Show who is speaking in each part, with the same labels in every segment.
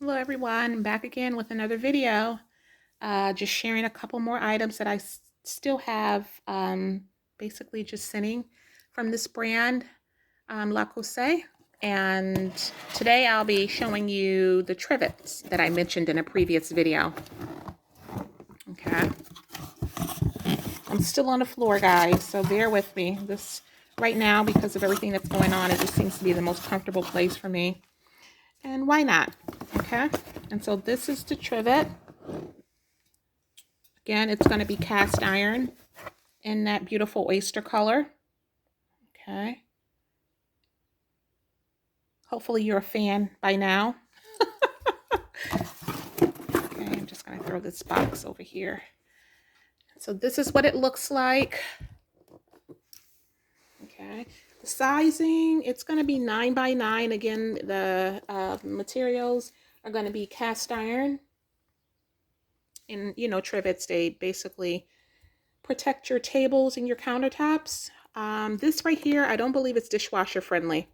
Speaker 1: Hello everyone, I'm back again with another video. Just sharing a couple more items that I still have basically just sitting from this brand, La Creuset. And today I'll be showing you the trivets that I mentioned in a previous video. Okay. I'm still on the floor, guys, so bear with me. This right now, because of everything that's going on, it just seems to be the most comfortable place for me. And why not? Okay. And so this is the trivet. Again, it's going to be cast iron in that beautiful oyster color. Okay. Hopefully you're a fan by now. Okay, I'm just going to throw this box over here. So this is what it looks like. Okay. The sizing, it's going to be 9 by 9. Again, the materials are going to be cast iron. And, you know, trivets, they basically protect your tables and your countertops. This right here, I don't believe it's dishwasher friendly.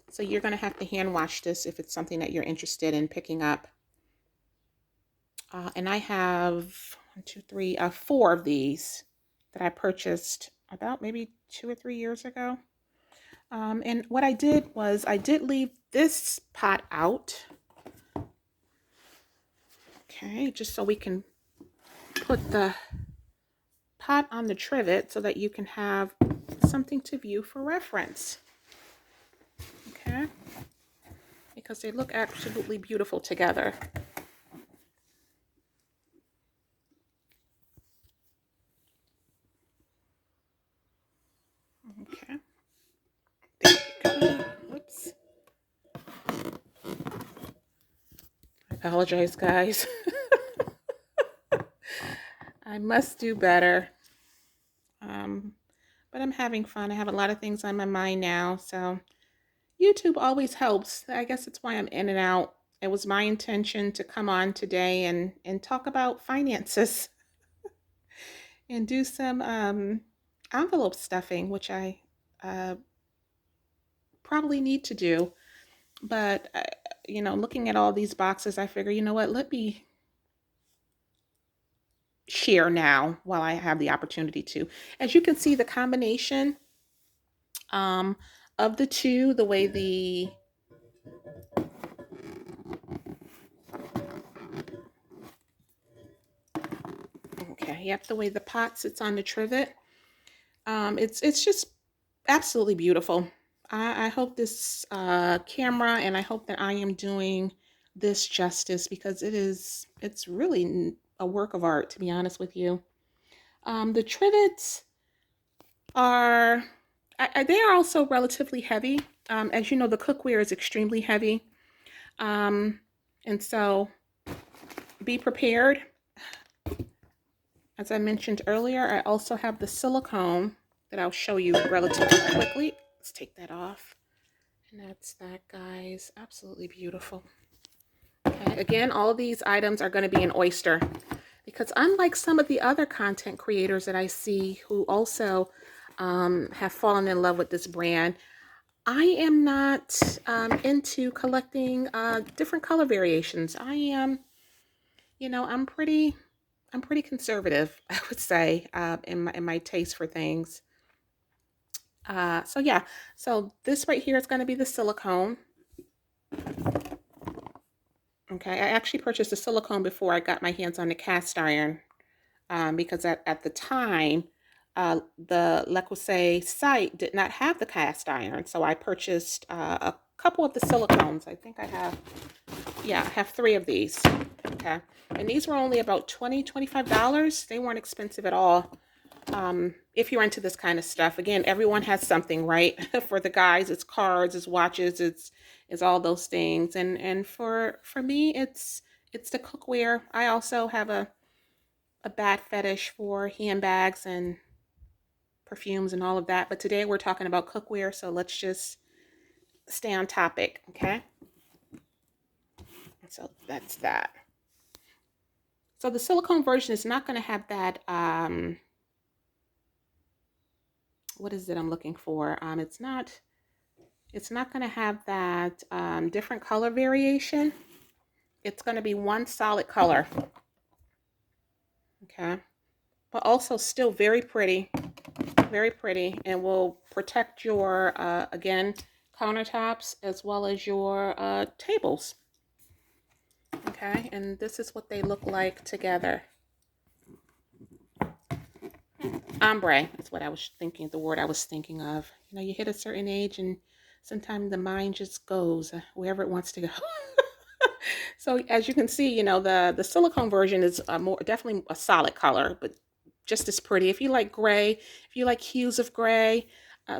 Speaker 1: So you're going to have to hand wash this if it's something that you're interested in picking up. And I have 4 of these that I purchased about maybe 2 or 3 years ago. And what I did was I did leave this pot out. Okay, just so we can put the pot on the trivet so that you can have something to view for reference. Okay, because they look absolutely beautiful together. Okay. There you go. Whoops. I apologize, guys. I must do better. But I'm having fun. I have a lot of things on my mind now. So YouTube always helps. I guess that's why I'm in and out. It was my intention to come on today and talk about finances and do some envelope stuffing, which I probably need to do. But, you know, looking at all these boxes, I figure, you know what, let me share now while I have the opportunity to. As you can see, the combination um, of the two, the way the yep, the way the pot sits on the trivet, it's just absolutely beautiful. I hope this camera, and I hope that I am doing this justice, because it's really a work of art, to be honest with you. The trivets are, they are also relatively heavy. As you know, the cookware is extremely heavy. And so be prepared. As I mentioned earlier, I also have the silicone that I'll show you relatively quickly. Let's take that off. And that's that, guys. Absolutely beautiful. Okay, again, all of these items are going to be in oyster, because unlike some of the other content creators that I see who also have fallen in love with this brand, I am not into collecting different color variations. I am, you know, I'm pretty conservative, I would say, in my taste for things. So yeah, so this right here is going to be the silicone. Okay, I actually purchased the silicone before I got my hands on the cast iron, because at the time, the Le Creuset site did not have the cast iron, so I purchased a couple of the silicones. I think I have, yeah, I have 3 of these. Okay, and these were only about $25. They weren't expensive at all. If you're into this kind of stuff, again, everyone has something, right? For the guys, it's cards, it's watches, it's all those things, and for me, it's the cookware. I also have a bad fetish for handbags and perfumes and all of that, but today we're talking about cookware, so let's just stay on topic, okay? So that's that. So the silicone version is not going to have that what is it I'm looking for? It's not going to have that different color variation. It's going to be one solid color. Okay. But also still very pretty, and will protect your, again, countertops as well as your tables. Okay, and this is what they look like together. Ombre is what I was thinking, the word I was thinking of. You know, you hit a certain age and sometimes the mind just goes wherever it wants to go. So as you can see, you know, the silicone version is definitely a solid color, but just as pretty. If you like gray, if you like hues of gray,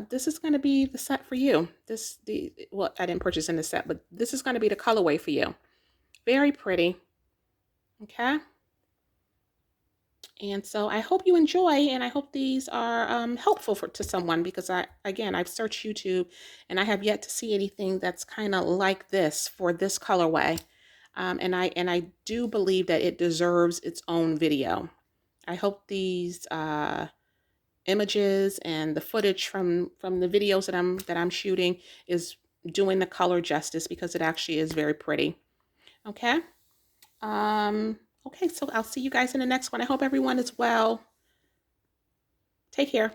Speaker 1: this is going to be the set for you. Well, I didn't purchase in the set, but this is going to be the colorway for you. Very pretty. Okay. And so I hope you enjoy, and I hope these are helpful to someone, because I've searched YouTube and I have yet to see anything that's kind of like this for this colorway. And I do believe that it deserves its own video. I hope these images and the footage from the videos that I'm shooting is doing the color justice, because it actually is very pretty. Okay. Okay, so I'll see you guys in the next one. I hope everyone is well. Take care.